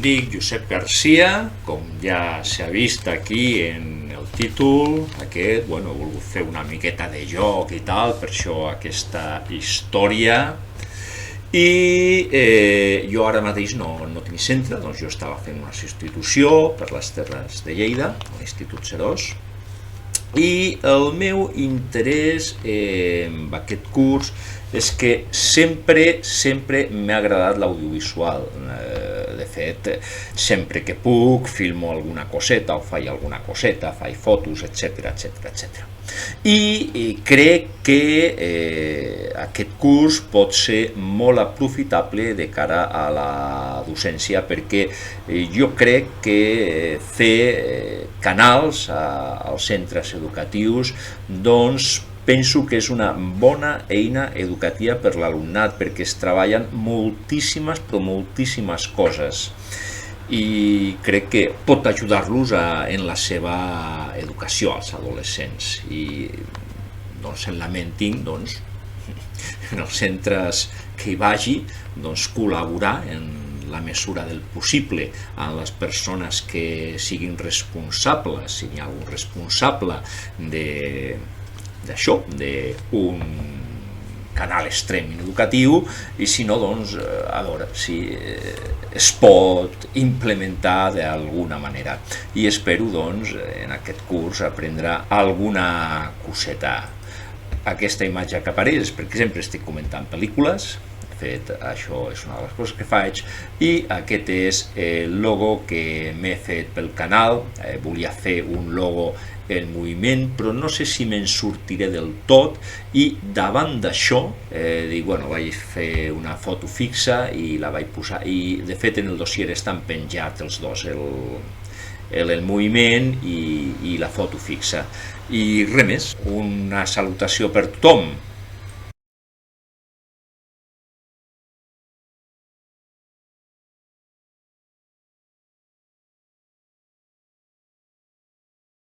dic Josep Garcia, com ja s'ha vist aquí en el títol aquest, he volgut fer una miqueta de joc i tal, per això aquesta història. I jo ara mateix no tinc centre, doncs jo estava fent una substitució per les Terres de Lleida, a l'Institut Serós, i el meu interès amb aquest curs és que sempre m'ha agradat l'audiovisual. De fet, sempre que puc filmo alguna coseta o faig alguna coseta, faig fotos, etc. I crec que aquest curs pot ser molt aprofitable de cara a la docència, perquè jo crec que fer canals als centres educatius doncs penso que és una bona eina educativa per l'alumnat, perquè es treballen moltíssimes coses i crec que pot ajudar-los en la seva educació als adolescents. I en la ment tinc en els centres que hi vagi col·laborar en la mesura del possible amb les persones que siguin responsables, si n'hi ha algun responsable d'això, d'un canal extrem educatiu, i si no, a veure si es pot implementar d'alguna manera. I espero, en aquest curs aprendre alguna coseta. Aquesta imatge que apareix és perquè sempre estic comentant pel·lícules. De fet, això és una de les coses que faig, i aquest és el logo que m'he fet pel canal. Volia fer un logo en moviment, però no sé si me'n sortiré del tot, i davant d'això vaig fer una foto fixa i la vaig posar, i de fet en el dossier estan penjats els dos, el moviment i la foto fixa. I res més, una salutació per tothom.